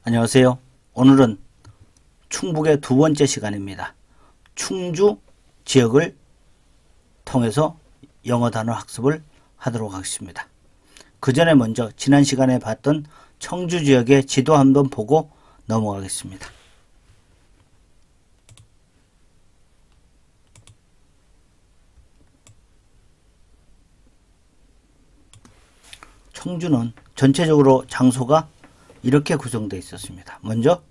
안녕하세요. 오늘은 충북의 두 번째 시간입니다. 충주 지역을 통해서 영어 단어 학습을 하도록 하겠습니다. 그 전에 먼저 지난 시간에 봤던 청주 지역의 지도 한번 보고 넘어가겠습니다. 청주는 전체적으로 장소가 이렇게 구성되어 있었습니다. 먼저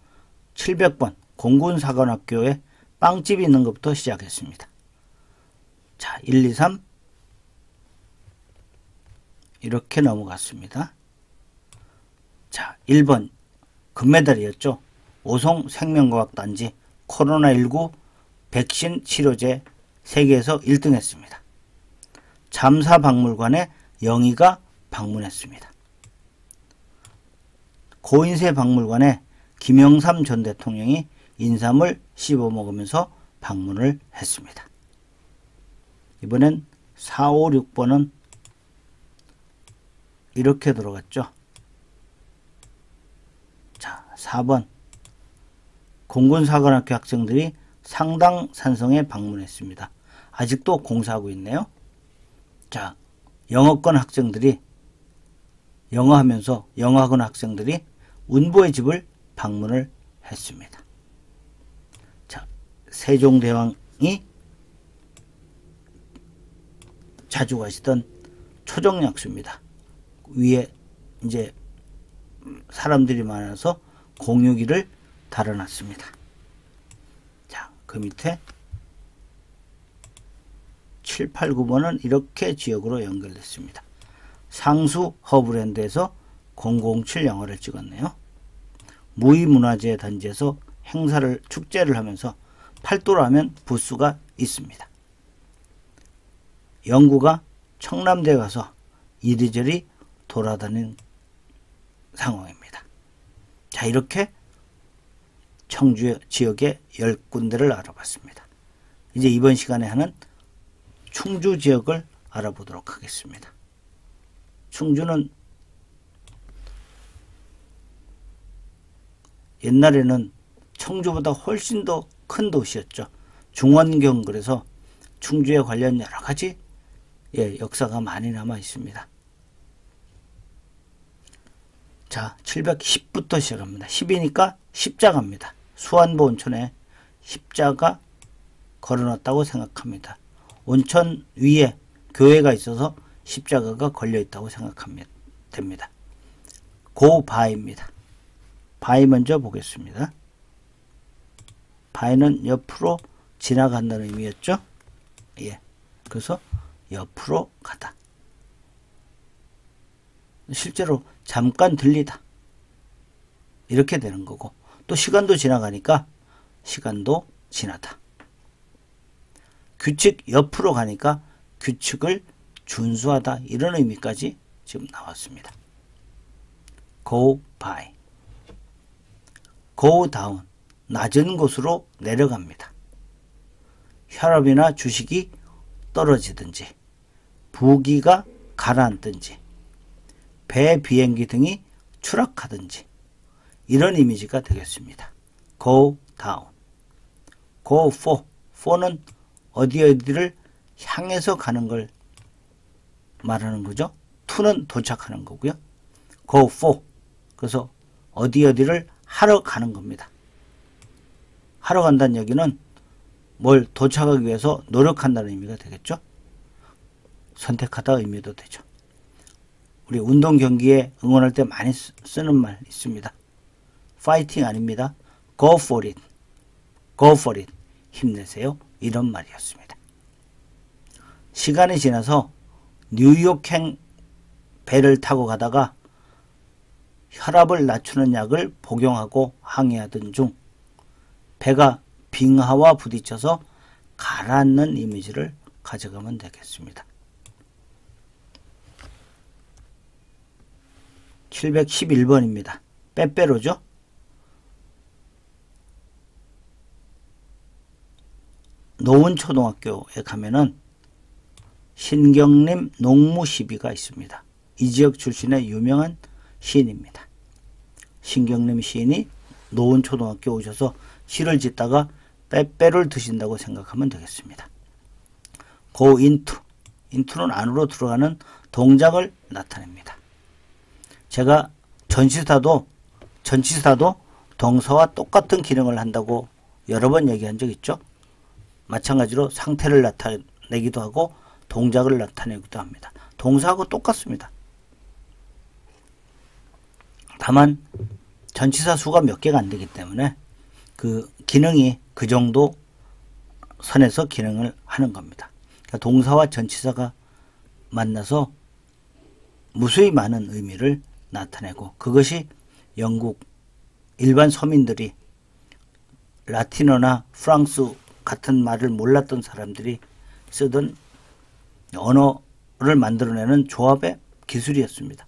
700번 공군사관학교에 빵집이 있는 것부터 시작했습니다. 자, 1, 2, 3 이렇게 넘어갔습니다. 자, 1번 금메달이었죠. 오송 생명과학단지 코로나19 백신 치료제 세계에서 1등 했습니다. 잠사박물관에 영희가 방문했습니다. 고인세 박물관에 김영삼 전 대통령이 인삼을 씹어먹으면서 방문을 했습니다. 이번엔 4, 5, 6번은 이렇게 들어갔죠. 자, 4번 공군사관학교 학생들이 상당산성에 방문했습니다. 아직도 공사하고 있네요. 자, 영어권 학생들이 영어하면서 영어학원 학생들이 운보의 집을 방문을 했습니다. 자, 세종대왕이 자주 가시던 초정약수입니다. 위에 이제 사람들이 많아서 공유기를 달아놨습니다. 자, 그 밑에 7, 8, 9번은 이렇게 지역으로 연결됐습니다. 상수 허브랜드에서 007 영화를 찍었네요. 무의문화재 단지에서 축제를 하면서 팔도라면 부스가 있습니다. 영구가 청남대에 가서 이리저리 돌아다닌 상황입니다. 자, 이렇게 청주 지역의 10군데를 알아봤습니다. 이제 이번 시간에 하는 충주 지역을 알아보도록 하겠습니다. 충주는 옛날에는 청주보다 훨씬 더 큰 도시였죠. 중원경, 그래서 충주에 관련 여러 가지 역사가 많이 남아 있습니다. 자, 710부터 시작합니다. 10이니까 십자가입니다. 수안보 온천에 십자가 걸어놨다고 생각합니다. 온천 위에 교회가 있어서 십자가가 걸려 있다고 생각하면 됩니다. 고바입니다. 바위 먼저 보겠습니다. 바위는 옆으로 지나간다는 의미였죠. 예, 그래서 옆으로 가다. 실제로 잠깐 들리다. 이렇게 되는 거고, 또 시간도 지나가니까 시간도 지나다. 규칙 옆으로 가니까 규칙을 준수하다, 이런 의미까지 지금 나왔습니다. go by. go down. 낮은 곳으로 내려갑니다. 혈압이나 주식이 떨어지든지, 부기가 가라앉든지, 배, 비행기 등이 추락하든지, 이런 이미지가 되겠습니다. go down. go for. for는 어디를 향해서 가는 걸 말하는 거죠. to는 도착하는 거고요. go for. 그래서 어디를 하러 가는 겁니다. 하러 간다는 얘기는 뭘 도착하기 위해서 노력한다는 의미가 되겠죠. 선택하다 의미도 되죠. 우리 운동 경기에 응원할 때 많이 쓰는 말 있습니다. 파이팅 아닙니다. go for it. go for it. 힘내세요. 이런 말이었습니다. 시간이 지나서 뉴욕행 배를 타고 가다가 혈압을 낮추는 약을 복용하고 항해하던 중 배가 빙하와 부딪혀서 가라앉는 이미지를 가져가면 되겠습니다. 711번입니다. 빼빼로죠. 노원초등학교에 가면은 신경림 농무시비가 있습니다. 이 지역 출신의 유명한 시인입니다. 신경림 시인이 노원초등학교 오셔서 시를 짓다가 빼빼를 드신다고 생각하면 되겠습니다. go into. into는 안으로 들어가는 동작을 나타냅니다. 제가 전치사도 동사와 똑같은 기능을 한다고 여러 번 얘기한 적 있죠. 마찬가지로 상태를 나타내기도 하고 동작을 나타내기도 합니다. 동사하고 똑같습니다. 다만 전치사 수가 몇 개가 안 되기 때문에 그 기능이 그 정도 선에서 기능을 하는 겁니다. 그러니까 동사와 전치사가 만나서 무수히 많은 의미를 나타내고, 그것이 영국 일반 서민들이 라틴어나 프랑스 같은 말을 몰랐던 사람들이 쓰던 언어를 만들어내는 조합의 기술이었습니다.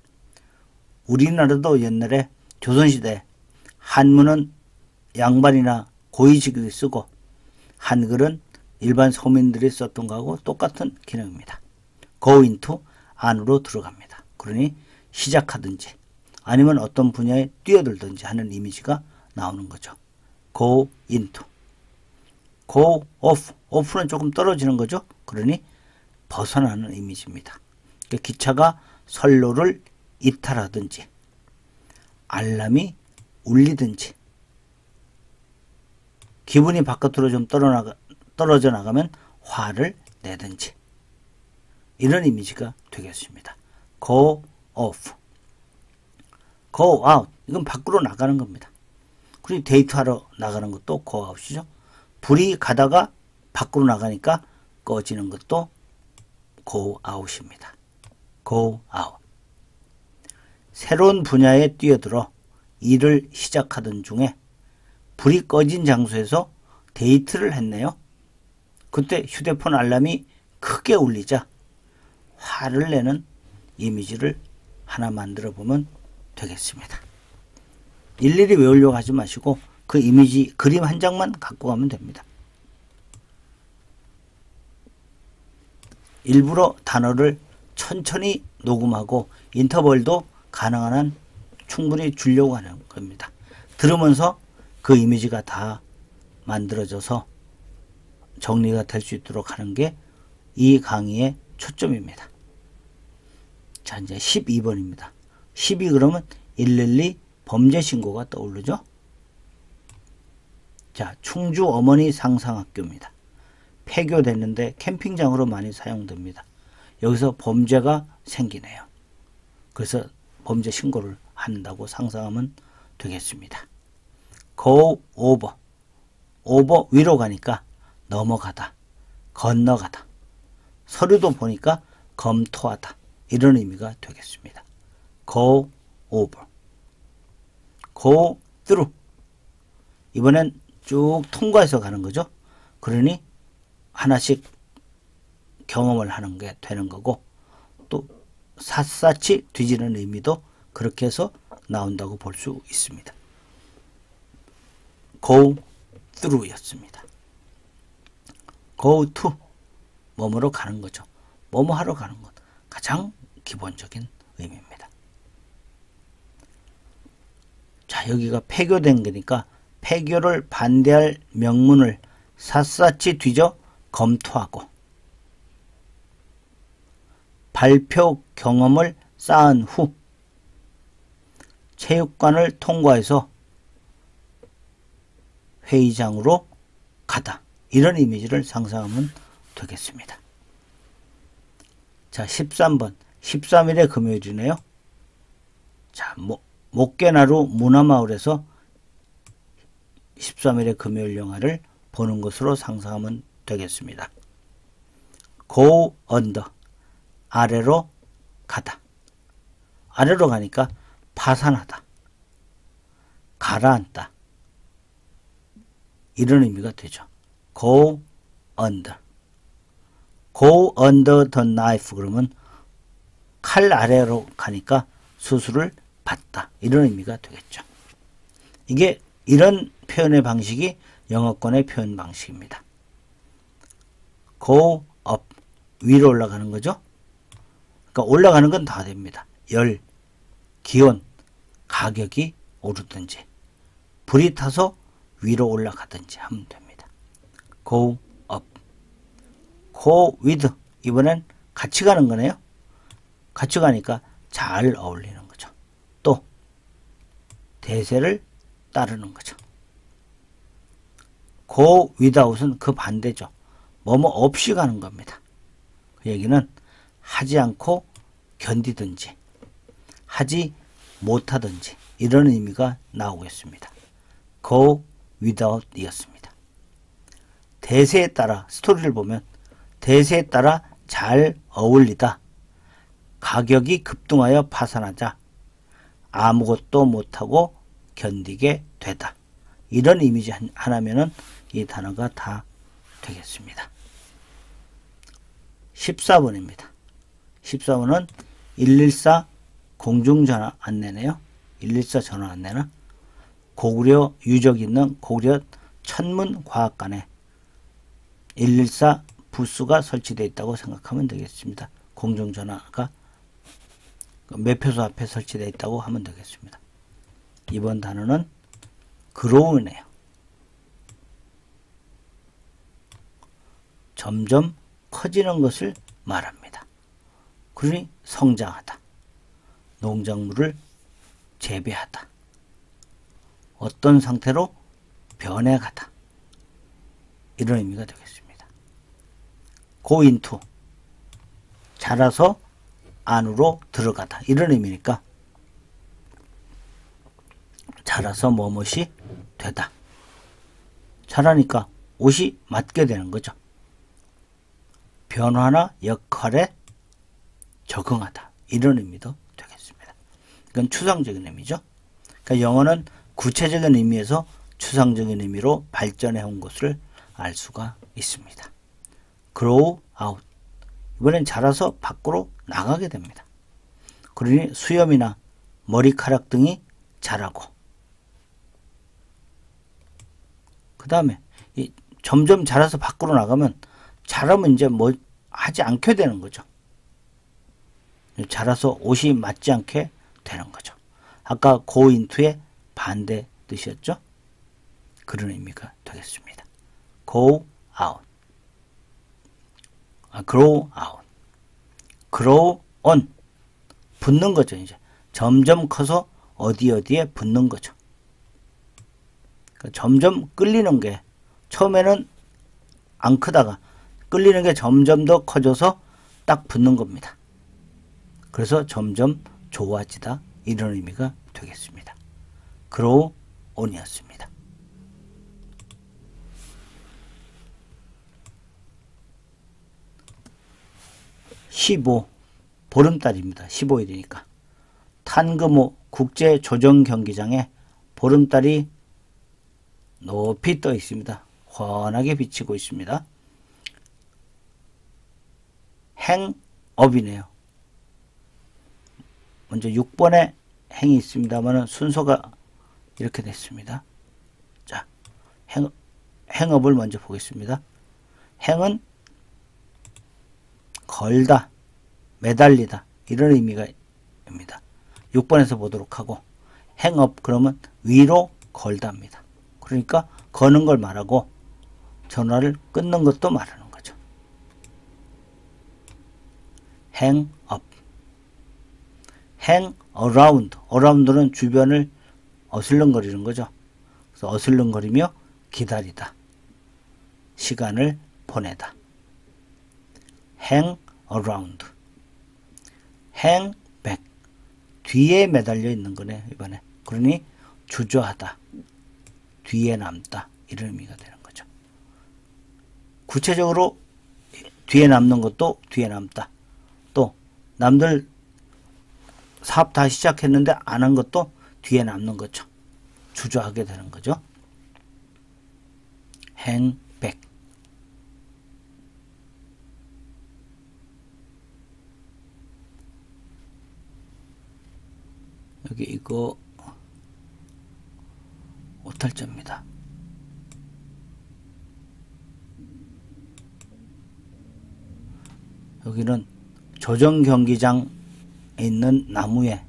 우리나라도 옛날에 조선시대 한문은 양반이나 고위직이 쓰고 한글은 일반 서민들이 썼던 거하고 똑같은 기능입니다. go into, 안으로 들어갑니다. 그러니 시작하든지 아니면 어떤 분야에 뛰어들든지 하는 이미지가 나오는 거죠. go into. go off. off는 조금 떨어지는 거죠. 그러니 벗어나는 이미지입니다. 기차가 선로를 이탈하든지 알람이 울리든지 기분이 바깥으로 좀 떨어져 나가면 화를 내든지 이런 이미지가 되겠습니다. go off. go out. 이건 밖으로 나가는 겁니다. 그리고 데이트하러 나가는 것도 go out이죠. 불이 가다가 밖으로 나가니까 꺼지는 것도 go out입니다. go out. 새로운 분야에 뛰어들어 일을 시작하던 중에 불이 꺼진 장소에서 데이트를 했네요. 그때 휴대폰 알람이 크게 울리자 화를 내는 이미지를 하나 만들어 보면 되겠습니다. 일일이 외우려고 하지 마시고 그 이미지 그림 한 장만 갖고 가면 됩니다. 일부러 단어를 천천히 녹음하고 인터벌도 가능한 한 충분히 주려고 하는 겁니다. 들으면서 그 이미지가 다 만들어져서 정리가 될 수 있도록 하는 게 이 강의의 초점입니다. 자, 이제 12번입니다. 12 그러면 112 범죄 신고가 떠오르죠. 자, 충주 어머니 상상학교입니다. 폐교됐는데 캠핑장으로 많이 사용됩니다. 여기서 범죄가 생기네요. 그래서 범죄 신고를 한다고 상상하면 되겠습니다. go over. over 위로 가니까 넘어가다, 건너가다. 서류도 보니까 검토하다. 이런 의미가 되겠습니다. go over. go through. 이번엔 쭉 통과해서 가는 거죠. 그러니 하나씩 경험을 하는 게 되는 거고, 또 샅샅이 뒤지는 의미도 그렇게 해서 나온다고 볼 수 있습니다. go through 였습니다. go to. 뭐뭐로 가는 거죠. 뭐뭐 하러 가는 것. 가장 기본적인 의미입니다. 자, 여기가 폐교된 거니까 폐교를 반대할 명문을 샅샅이 뒤져 검토하고 발표 경험을 쌓은 후 체육관을 통과해서 회의장으로 가다. 이런 이미지를 상상하면 되겠습니다. 자, 13번. 13일의 금요일이네요. 자, 목계나루 문화마을에서 13일의 금요일 영화를 보는 것으로 상상하면 되겠습니다. go under. 아래로 가다. 아래로 가니까 파산하다. 가라앉다. 이런 의미가 되죠. go under. go under the knife 그러면 칼 아래로 가니까 수술을 받다. 이런 의미가 되겠죠. 이게 이런 표현의 방식이 영어권의 표현 방식입니다. go up. 위로 올라가는 거죠. 그러니까 올라가는 건 다 됩니다. 열, 기온, 가격이 오르든지 불이 타서 위로 올라가든지 하면 됩니다. go up. go with. 이번엔 같이 가는 거네요. 같이 가니까 잘 어울리는 거죠. 또 대세를 따르는 거죠. go without은 그 반대죠. 뭐뭐 없이 가는 겁니다. 그 얘기는 하지 않고 견디든지 하지 못하든지 이런 의미가 나오겠습니다. go without 이었습니다. 대세에 따라 스토리를 보면 대세에 따라 잘 어울리다. 가격이 급등하여 파산하자. 아무것도 못하고 견디게 되다. 이런 이미지 하나면은 이 단어가 다 되겠습니다. 14번입니다. 14번은 114 공중전화 안내네요. 114 전화 안내는 고구려 유적 있는 고구려 천문과학관에 114 부스가 설치되어 있다고 생각하면 되겠습니다. 공중전화가 매표소 앞에 설치되어 있다고 하면 되겠습니다. 이번 단어는 grow이네요. 점점 커지는 것을 말합니다. 그러니 성장하다. 농작물을 재배하다. 어떤 상태로 변해가다. 이런 의미가 되겠습니다. go into. 자라서 안으로 들어가다. 이런 의미니까 자라서 뭐뭇이 되다. 자라니까 옷이 맞게 되는 거죠. 변화나 역할에 적응하다. 이런 의미도 되겠습니다. 이건 추상적인 의미죠. 그러니까 영어는 구체적인 의미에서 추상적인 의미로 발전해 온 것을 알 수가 있습니다. grow out. 이번엔 자라서 밖으로 나가게 됩니다. 그러니 수염이나 머리카락 등이 자라고 그 다음에 점점 자라서 밖으로 나가면 자라면 이제 뭐 하지 않게 되는 거죠. 자라서 옷이 맞지 않게 되는 거죠. 아까 go into의 반대 뜻이었죠. 그런 의미가 되겠습니다. go out. grow out. grow on. 붙는 거죠. 이제 점점 커서 어디에 붙는 거죠. 그러니까 점점 끌리는 게 처음에는 안 크다가 끌리는 게 점점 더 커져서 딱 붙는 겁니다. 그래서 점점 좋아지다. 이런 의미가 되겠습니다. grow on이었습니다. 15 보름달입니다. 15일이니까 탄금호 국제조정경기장에 보름달이 높이 떠 있습니다. 환하게 비치고 있습니다. 행업이네요. 먼저 6번에 행이 있습니다만 순서가 이렇게 됐습니다. 자, 행업을 먼저 보겠습니다. 행은 걸다, 매달리다 이런 의미가 입니다. 6번에서 보도록 하고 행업 그러면 위로 걸다입니다. 그러니까 거는 걸 말하고 전화를 끊는 것도 말하는 거죠. hang up. hang around. around는 주변을 어슬렁거리는 거죠. 그래서 어슬렁거리며 기다리다. 시간을 보내다. hang around. hang back. 뒤에 매달려 있는 거네, 이번에. 그러니 주저하다. 뒤에 남다. 이런 의미가 되는 거죠. 구체적으로 뒤에 남는 것도 뒤에 남다. 또 남들 사업 다 시작했는데 안 한 것도 뒤에 남는 거죠. 주저하게 되는 거죠. hang back. 여기 이거 오탈자입니다. 여기는 조정경기장에 있는 나무에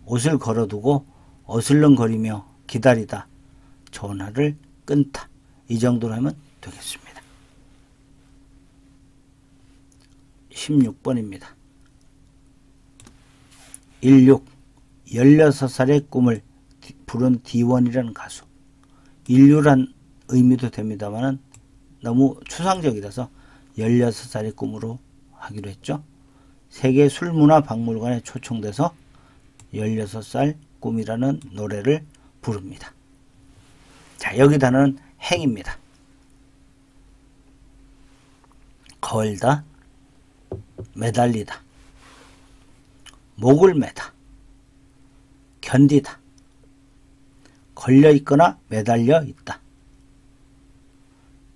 옷을 걸어두고 어슬렁거리며 기다리다, 전화를 끊다. 이 정도로 하면 되겠습니다. 16번입니다. 16. 16살의 꿈을 부른 D1이라는 가수. 인류란 의미도 됩니다만 너무 추상적이라서 16살의 꿈으로 하기로 했죠. 세계 술문화박물관에 초청돼서 16살 꿈이라는 노래를 부릅니다. 자, 여기 단어는 행입니다. 걸다, 매달리다, 목을 매다, 견디다, 걸려있거나 매달려 있다.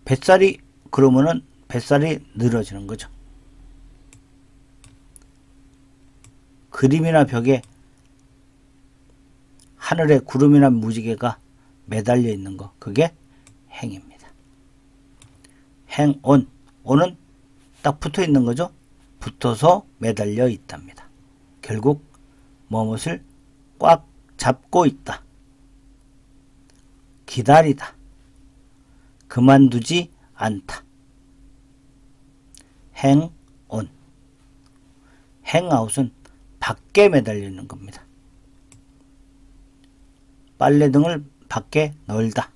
뱃살이 그러면은 뱃살이 늘어지는 거죠. 그림이나 벽에 하늘에 구름이나 무지개가 매달려 있는 거, 그게 행입니다. 행, 온. 온은 딱 붙어 있는 거죠. 붙어서 매달려 있답니다. 결국 무엇을 꽉 잡고 있다. 기다리다. 그만두지 않다. 행, 온. 행아웃은 밖에 매달려 있는 겁니다. 빨래 등을 밖에 널다.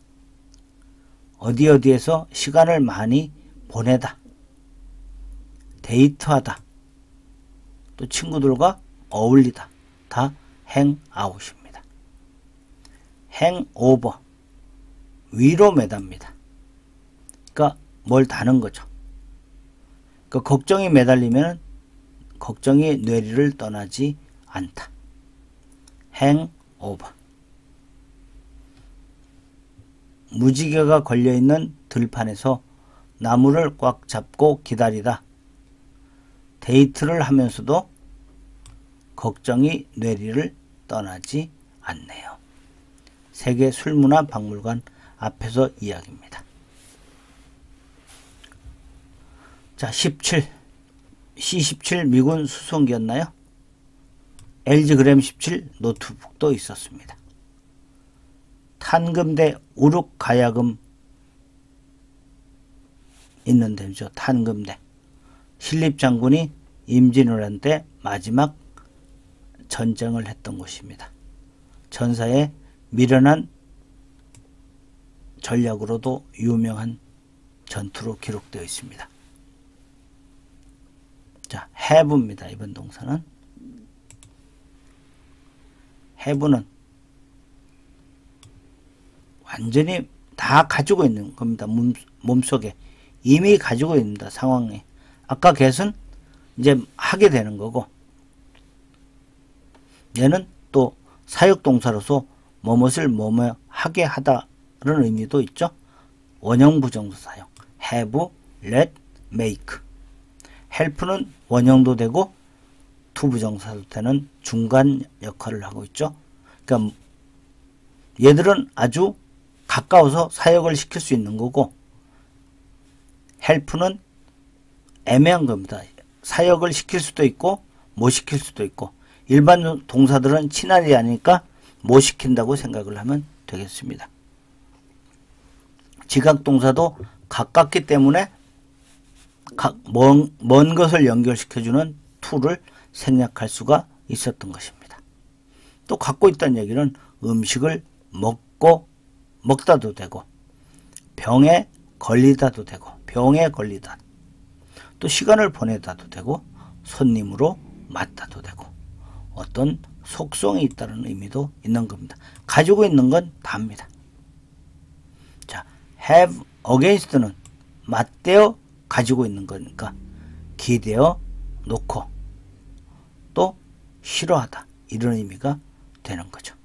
어디에서 시간을 많이 보내다. 데이트하다. 또 친구들과 어울리다. 다 행아웃입니다. 행오버. 위로 매답니다. 그러니까 뭘 다는 거죠. 그러니까 걱정이 매달리면 걱정이 뇌리를 떠나지 않다. 행오버. 무지개가 걸려있는 들판에서 나무를 꽉 잡고 기다리다. 데이트를 하면서도 걱정이 뇌리를 떠나지 않네요. 세계 술문화박물관 앞에서 이야기입니다. 자, 17. C-17 미군 수송기였나요? LG 그램 17 노트북도 있었습니다. 탄금대 우룩가야금 있는 데죠. 탄금대. 신립장군이 임진왜란 때 마지막 전쟁을 했던 곳입니다. 전사의 미련한 전략으로도 유명한 전투로 기록되어 있습니다. 자, have입니다. 이번 동사는. have는 완전히 다 가지고 있는 겁니다. 몸속에 이미 가지고 있습니다. 상황에. 아까 get은 이제 하게 되는 거고, 얘는 또 사역동사로서 뭐뭇을 뭐뭐 하게 하다는 의미도 있죠. 원형 부정사 사용. have, let, make. help는 원형도 되고 투부정사도 되는 중간 역할을 하고 있죠. 그러니까 얘들은 아주 가까워서 사역을 시킬 수 있는 거고, help는 애매한 겁니다. 사역을 시킬 수도 있고 못 시킬 수도 있고, 일반 동사들은 친할이 아니니까 못 시킨다고 생각을 하면 되겠습니다. 지각동사도 가깝기 때문에 먼 것을 연결시켜주는 to를 생략할 수가 있었던 것입니다. 또 갖고 있다는 얘기는 음식을 먹다도 되고, 병에 걸리다도 되고, 병에 걸리다. 또 시간을 보내다도 되고, 손님으로 맞다도 되고, 어떤 속성이 있다는 의미도 있는 겁니다. 가지고 있는 건 다입니다. 자, have against는 맞대어 가지고 있는 거니까 기대어 놓고 또 싫어하다, 이런 의미가 되는 거죠.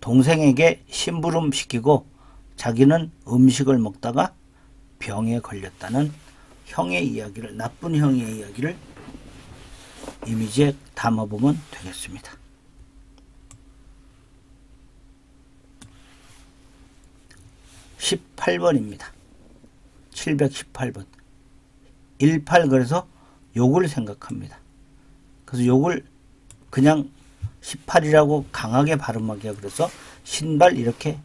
동생에게 심부름 시키고 자기는 음식을 먹다가 병에 걸렸다는 형의 이야기를, 나쁜 형의 이야기를 이미지에 담아보면 되겠습니다. 18번입니다. 718번. 18 그래서 욕을 생각합니다. 그래서 욕을 그냥 18이라고 강하게 발음하기가 그래서 신발 이렇게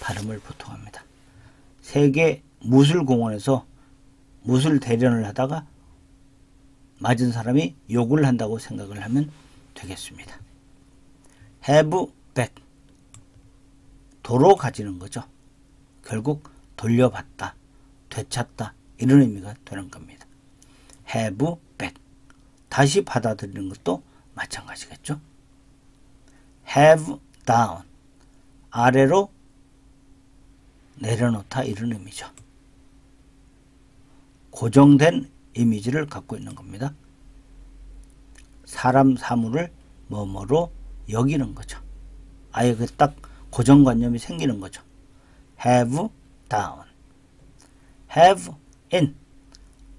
발음을 보통 합니다. 세계 무술공원에서 무술 대련을 하다가 맞은 사람이 욕을 한다고 생각을 하면 되겠습니다. have back, 도로 가지는 거죠. 결국 돌려받다, 되찾다 이런 의미가 되는 겁니다. have back, 다시 받아들이는 것도 마찬가지겠죠. have down, 아래로 내려놓다 이런 의미죠. 고정된 이미지를 갖고 있는 겁니다. 사람 사물을 뭐뭐로 여기는 거죠. 아예 그 딱 고정관념이 생기는 거죠. have down, have in,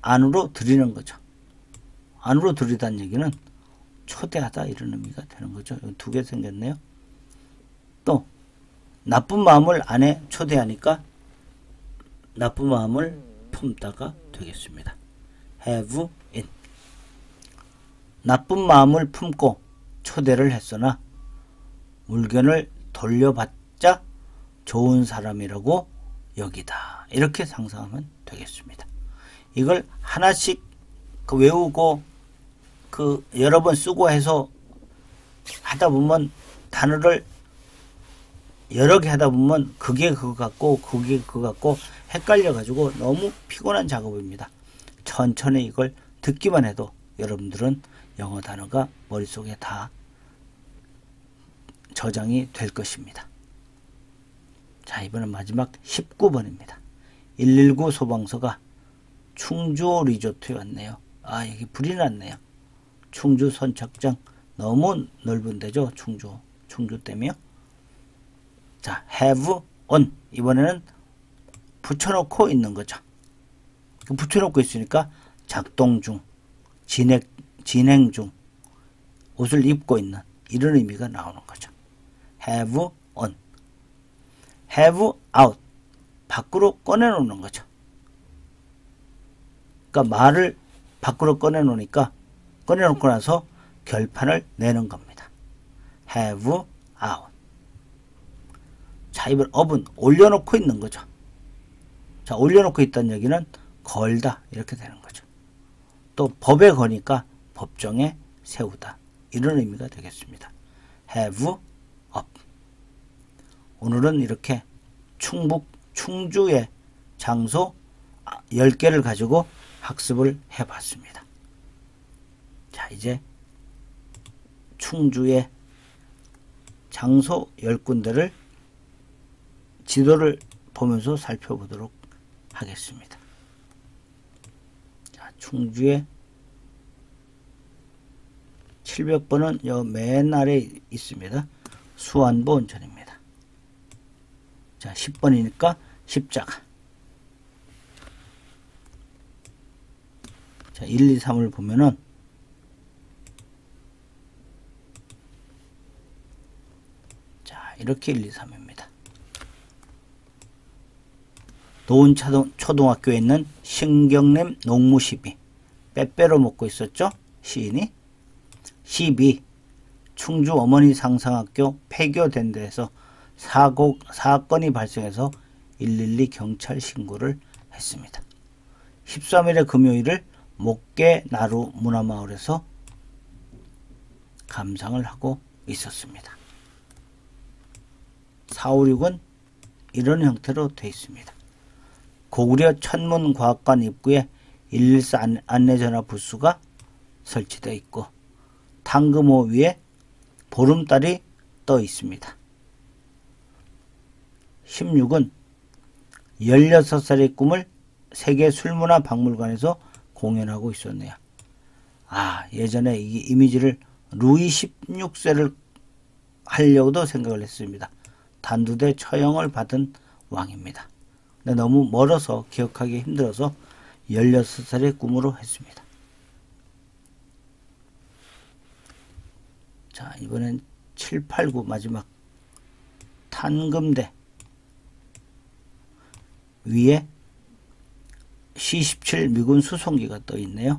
안으로 들이는 거죠. 안으로 들이다는 얘기는 초대하다 이런 의미가 되는 거죠. 두 개 생겼네요. 또 나쁜 마음을 안에 초대하니까 나쁜 마음을 품다가 되겠습니다. have in, 나쁜 마음을 품고 초대를 했으나 물건을 돌려받자 좋은 사람이라고 여기다 이렇게 상상하면 되겠습니다. 이걸 하나씩 외우고 여러 번 쓰고 해서 하다 보면 단어를 여러 개 하다 보면 그게 그거 같고 그게 그거 같고 헷갈려 가지고 너무 피곤한 작업입니다. 천천히 이걸 듣기만 해도 여러분들은 영어 단어가 머릿속에 다 저장이 될 것입니다. 자, 이번엔 마지막 19번입니다. 119 소방서가 충주 리조트에 왔네요. 아, 여기 불이 났네요. 충주 선착장 너무 넓은 데죠. 충주 때문에요. 자, have on, 이번에는 붙여놓고 있는 거죠. 붙여놓고 있으니까 작동 중, 진행 중, 옷을 입고 있는 이런 의미가 나오는 거죠. have on, have out, 밖으로 꺼내놓는 거죠. 그러니까 말을 밖으로 꺼내놓으니까 꺼내놓고 나서 결판을 내는 겁니다. have out. 자, 이번 up은 올려놓고 있는 거죠. 자, 올려놓고 있다는 얘기는 걸다 이렇게 되는 거죠. 또 법에 거니까 법정에 세우다 이런 의미가 되겠습니다. have up. 오늘은 이렇게 충주의 장소 10개를 가지고 학습을 해봤습니다. 자, 이제 충주의 장소 10군데를 지도를 보면서 살펴보도록 하겠습니다. 자, 충주의 700번은 요 맨 아래에 있습니다. 수안보 온천입니다. 자, 10번이니까 십자가. 자, 1, 2, 3을 보면은 자, 이렇게 1, 2, 3입니다. 노은 초등학교에 있는 신경림 농무시비 빼빼로 먹고 있었죠. 시인이. 12. 충주 어머니 상상학교 폐교된 데에서 사건이 발생해서 112 경찰 신고를 했습니다. 13일의 금요일을 목계나루 문화마을에서 감상을 하고 있었습니다. 4, 5, 6은 이런 형태로 되어 있습니다. 고구려 천문과학관 입구에 114 안내전화 부스가 설치되어 있고 당금호 위에 보름달이 떠 있습니다. 16은 16살의 꿈을 세계 술문화 박물관에서 공연하고 있었네요. 아, 예전에 이 이미지를 루이 16세를 하려고도 생각을 했습니다. 단두대 처형을 받은 왕입니다. 근데 너무 멀어서 기억하기 힘들어서 16살의 꿈으로 했습니다. 자, 이번엔 7, 8, 9 마지막 탄금대 위에 C17 미군 수송기가 떠 있네요.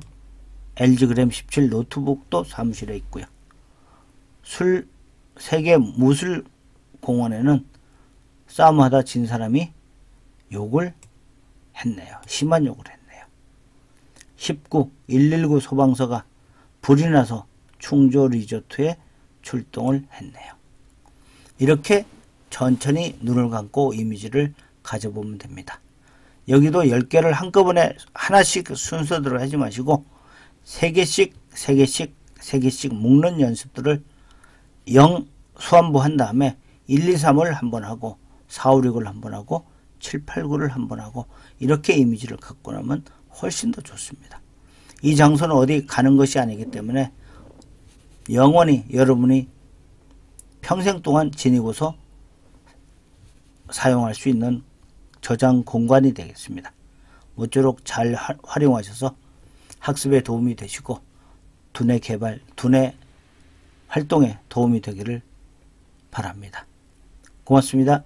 LG 그램 17 노트북도 사무실에 있고요. 세계 무술공원에는 싸움하다 진 사람이 욕을 했네요. 심한 욕을 했네요. 19. 119 소방서가 불이 나서 충주 리조트에 출동을 했네요. 이렇게 천천히 눈을 감고 이미지를 가져보면 됩니다. 여기도 10개를 한꺼번에 하나씩 순서대로 하지 마시고 3개씩 3개씩 3개씩 묶는 연습들을 0 수완부 한 다음에 1, 2, 3을 한번 하고 4, 5, 6을 한번 하고 7, 8, 9를 한번 하고 이렇게 이미지를 갖고 나면 훨씬 더 좋습니다. 이 장소는 어디 가는 것이 아니기 때문에 영원히 여러분이 평생 동안 지니고서 사용할 수 있는 저장 공간이 되겠습니다. 모쪼록 잘 활용하셔서 학습에 도움이 되시고 두뇌 개발, 두뇌 활동에 도움이 되기를 바랍니다. 고맙습니다.